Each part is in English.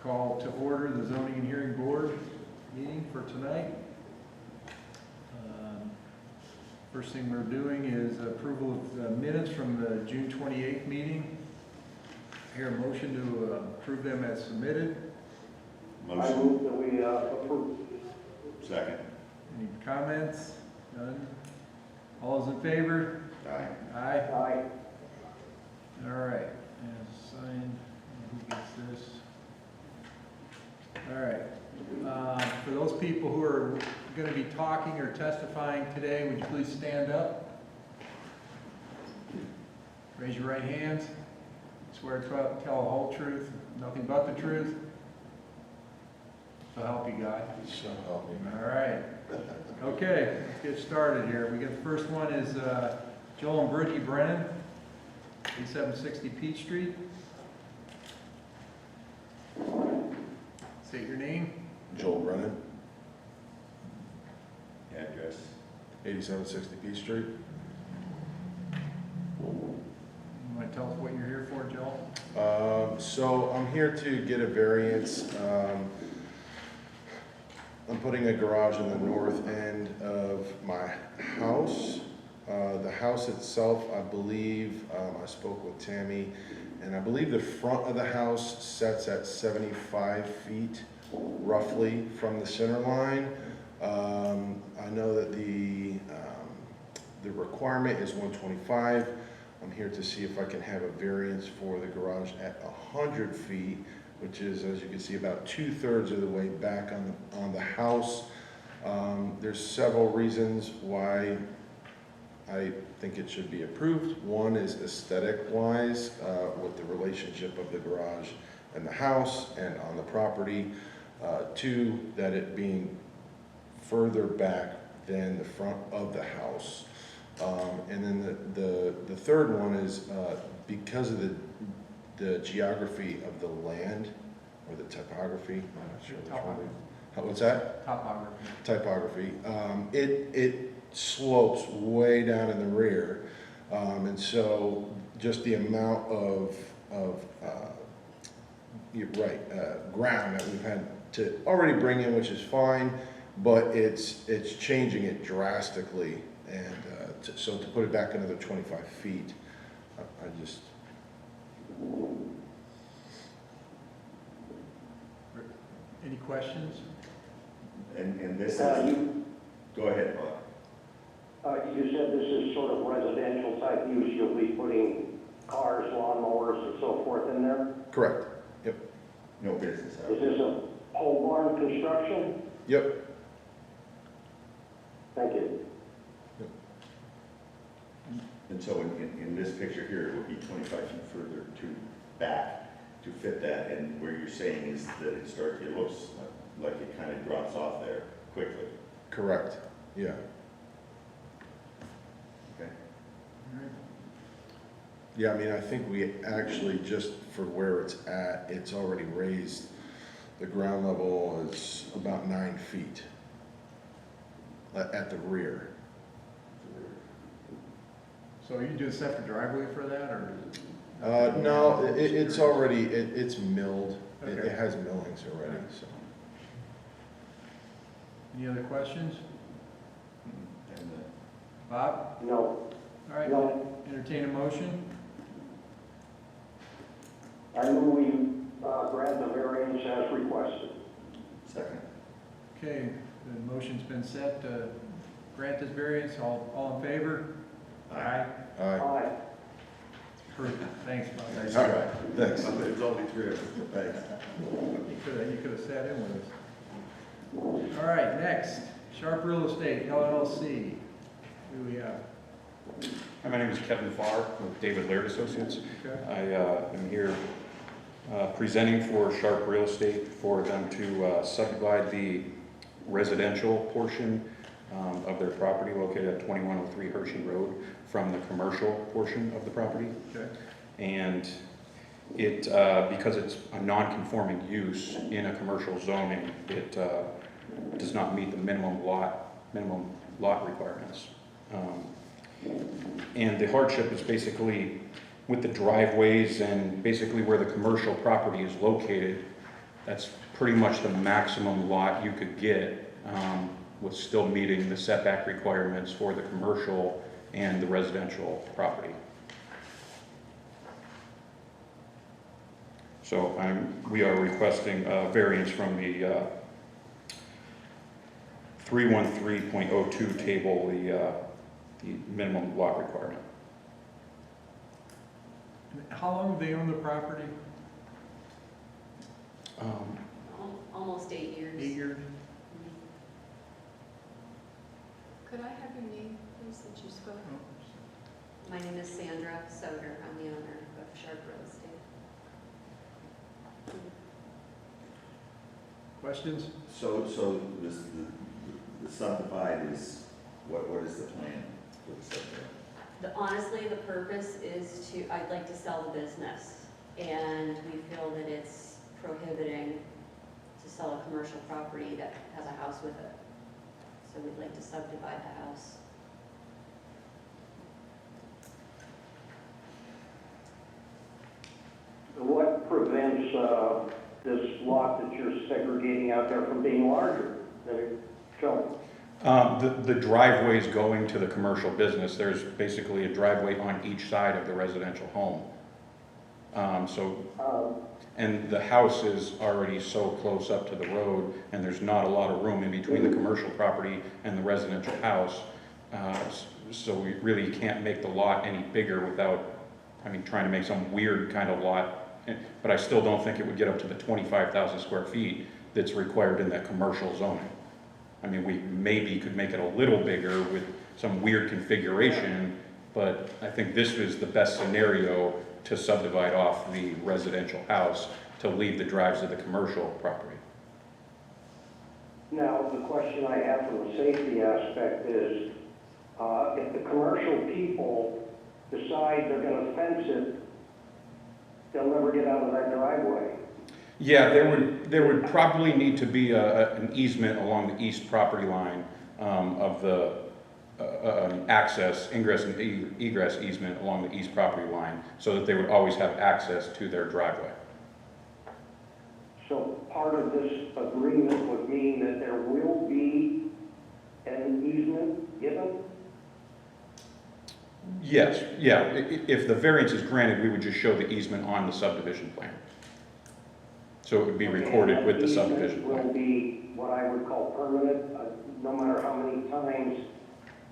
Call to order the Zoning and Hearing Board meeting for tonight. First thing we're doing is approval of the minutes from the June 28th meeting. Hear a motion to approve them as submitted. Motion. I move that we approve. Second. Any comments? None? All those in favor? Aye. Aye. Aye. All right, and sign, who gets this? All right, for those people who are going to be talking or testifying today, would you please stand up? Raise your right hands. Swear to tell the whole truth, nothing but the truth. So help you God. So help me. All right. Okay, let's get started here. We got the first one is Joel and Bridgie Brennan, 8760 Peach Street. State your name. Joel Brennan, Address. 8760 Peach Street. You want to tell us what you're here for, Joel? So I'm here to get a variance. I'm putting a garage in the north end of my house. The house itself, I believe, I spoke with Tammy, and I believe the front of the house sets at 75 feet, roughly, from the center line. I know that the requirement is 125. I'm here to see if I can have a variance for the garage at 100 feet, which is, as you can see, about 2/3 of the way back on the house. There's several reasons why I think it should be approved. One is aesthetic-wise, with the relationship of the garage and the house and on the property. Two, that it being further back than the front of the house. And then the third one is because of the geography of the land, or the topography. I'm not sure which one. What's that? Topography. Typography. It slopes way down in the rear, and so just the amount of ground that we've had to already bring in, which is fine, but it's changing it drastically, and so to put it back another 25 feet, I just. Any questions? And this is, You go ahead, Bob. you said this is sort of residential type use. You'll be putting cars, lawnmowers, and so forth in there? Correct. Yep. No business Is hours. this a pole barn construction? Yep. Thank you. And so in this picture here, it would be 25 feet further to back to fit that. And where you're saying is that it looks like it kind of drops off there quickly. Correct. Yeah. Okay. All right. Yeah, I mean, I think we actually, just for where it's at, it's already raised. The ground level is about 9 feet at the rear. So are you doing a separate driveway for that, or? No, it's already, it's milled. It Okay. has millings already, so. Any other questions? And Bob? No. All right, No. entertain a motion. I move we grant the variance as requested. second. Okay, the motion's been set to grant this variance. All in favor? Aye. All right. Aye. Approved. Thanks, Bob. Nice All try. right, thanks. There's only three of us. Thanks. You could have sat in with us. All right, next, Sharp Real Estate, LLC. Who do we have? Hi, my name is Kevin Farr with David Laird Associates. Okay. I am here presenting for Sharp Real Estate for them to subdivide the residential portion of their property located at 2103 Hershey Road from the commercial portion of the property. Okay. And it, because it's a non-conforming use in a commercial zoning, it does not meet the minimum lot requirements. And the hardship is basically with the driveways and basically where the commercial property is located, That's pretty much the maximum lot you could get, with still meeting the setback requirements for the commercial and the residential property. So we are requesting a variance from the 313.02 table, the minimum lot requirement. How long have they owned the property? Almost 8 years. 8 years? Could I have your name, please, since you spoke? My name is Sandra Soder. I'm the owner of Sharp Real Estate. Questions? So this, the subdivide is, what is the plan for the subdivide? Honestly, the purpose is I'd like to sell the business, and we feel that it's prohibiting to sell a commercial property that has a house with it. So we'd like to subdivide the house. What prevents this lot that you're segregating out there from being larger than it shown? The driveways going to the commercial business, there's basically a driveway on each side of the residential home. And the house is already so close up to the road, and there's not a lot of room in between the commercial property and the residential house. So we really can't make the lot any bigger without, trying to make some weird kind of lot. But I still don't think it would get up to the 25,000 square feet that's required in that commercial zoning. We maybe could make it a little bigger with some weird configuration, but I think this is the best scenario to subdivide off the residential house to leave the drives of the commercial property. Now, the question I have from the safety aspect is, if the commercial people decide they're going to fence it, they'll never get out of that driveway. Yeah, there would probably need to be an easement along the east property line of the ingress and egress easement along the east property line, so that they would always have access to their driveway. So part of this agreement would mean that there will be an easement given? Yes, yeah, if the variance is granted, we would just show the easement on the subdivision plan. So it would be recorded with the subdivision Will plan. be what I would call permanent, no matter how many times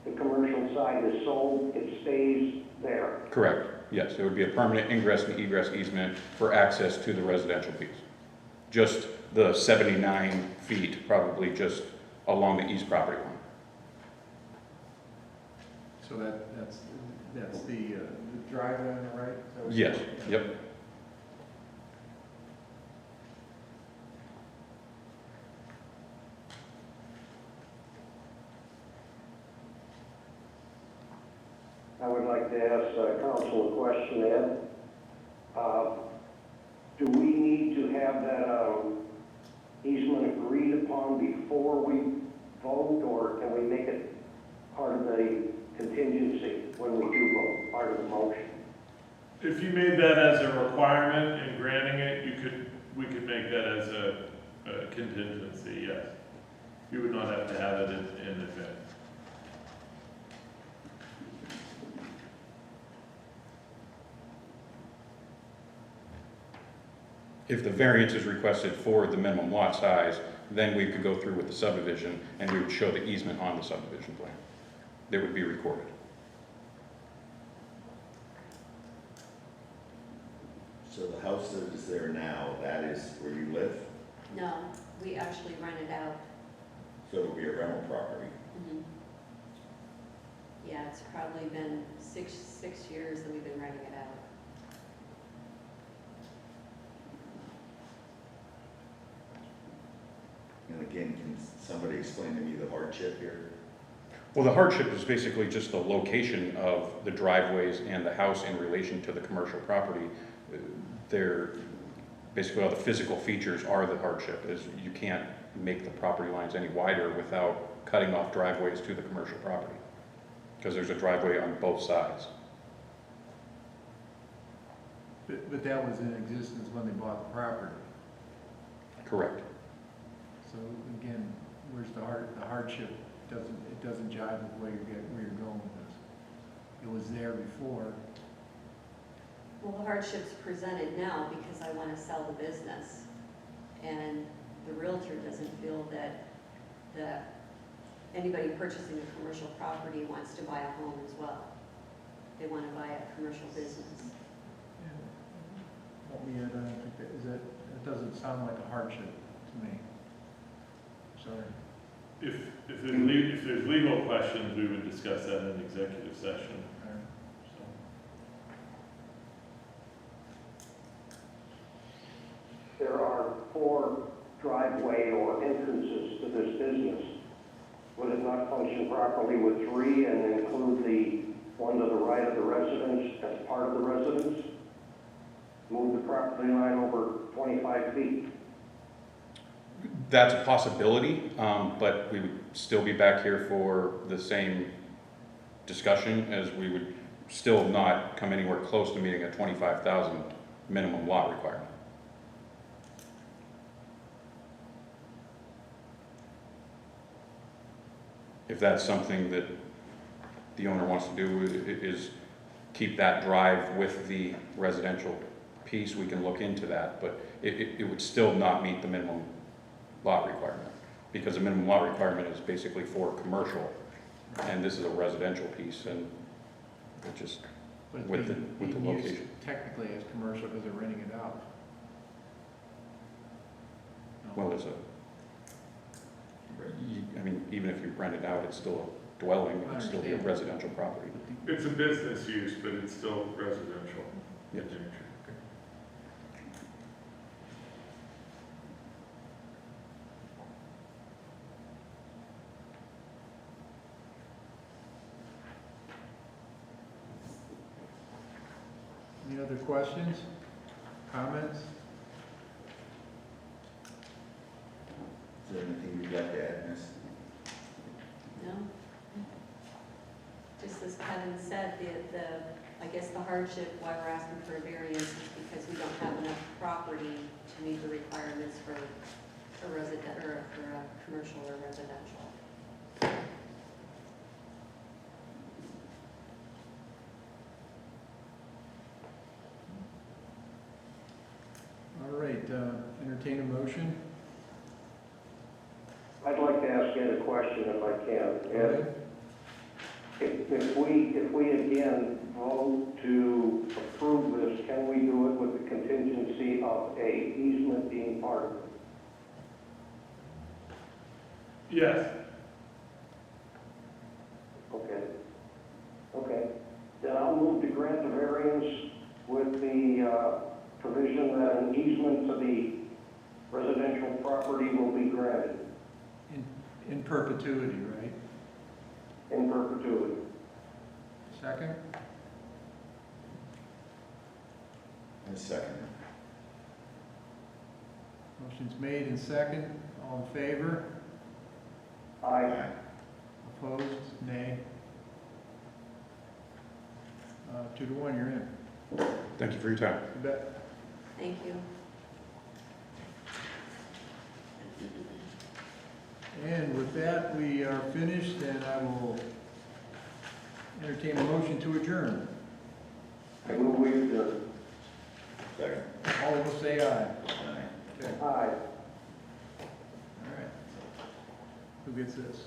the commercial side is sold, it stays there. Correct, yes, it would be a permanent ingress and egress easement for access to the residential piece. Just the 79 feet, probably just along the east property line. So that's the driveway on the right? Is that what you Yes, said? yep. I would like to ask council a question, Ed. Do we need to have that easement agreed upon before we vote, or can we make it part of the contingency when we do vote, part of the motion? If you made that as a requirement in granting it, we could make that as a contingency, yes. You would not have to have it in advance. If the variance is requested for the minimum lot size, then we could go through with the subdivision, and we would show the easement on the subdivision plan. That would be recorded. So the house that is there now, that is where you live? No, we actually rent it out. So it'll be a rental property? Mhm. Yeah, it's probably been six years that we've been renting it out. And again, can somebody explain to me the hardship here? Well, the hardship is basically just the location of the driveways and the house in relation to the commercial property. They're basically all the physical features are the hardship, is you can't make the property lines any wider without cutting off driveways to the commercial property, because there's a driveway on both sides. But that was in existence when they bought the property. Correct. So again, where's the hardship, it doesn't jive with where you're going with this. It was there before. Well, the hardship's presented now because I want to sell the business. And the realtor doesn't feel that anybody purchasing a commercial property wants to buy a home as well. They want to buy a commercial business. Help me, I don't think that doesn't sound like a hardship to me. Sorry. If there's legal questions, we would discuss that in executive session. All right. So, There are 4 driveway or entrances to this business. Would it not function properly with 3 and include the one to the right of the residence as part of the residence? Move the property line over 25 feet. That's a possibility, but we would still be back here for the same discussion, as we would still not come anywhere close to meeting a 25,000 minimum lot requirement. If that's something that the owner wants to do, is keep that drive with the residential piece, we can look into that, but it would still not meet the minimum lot requirement, because the minimum lot requirement is basically for commercial, and this is a residential piece, and it just, but it's with the being used location. technically as commercial because they're renting it out. No. Well, I mean, even if you rent it out, it's still a dwelling, I it's still a understand. residential property. It's a business use, but it's still residential in Yes. nature. Any other questions, comments? Is there anything you'd like to add, Miss? No? Just as Kevin said, I guess the hardship, why we're asking for a variance is because we don't have enough property to meet the requirements for a resident, or for a commercial or residential. All right, entertain a motion. I'd like to ask Ed a question if I can. Ed, if we again vote to approve this, can we do it with the contingency of a easement being part of it? Yes. Okay. Then I'll move to grant the variance with the provision that an easement to the residential property will be granted In perpetuity, right? in perpetuity. Second? A second. Motion's made and second. All in favor? Aye. Opposed? Nay? 2-1, you're in. Thank you for your time. You bet. Thank you. And with that, we are finished, and I will entertain a motion to adjourn. I move we adjourn. Second. All of us say aye. Aye. Okay, Aye. all right. Who gets this?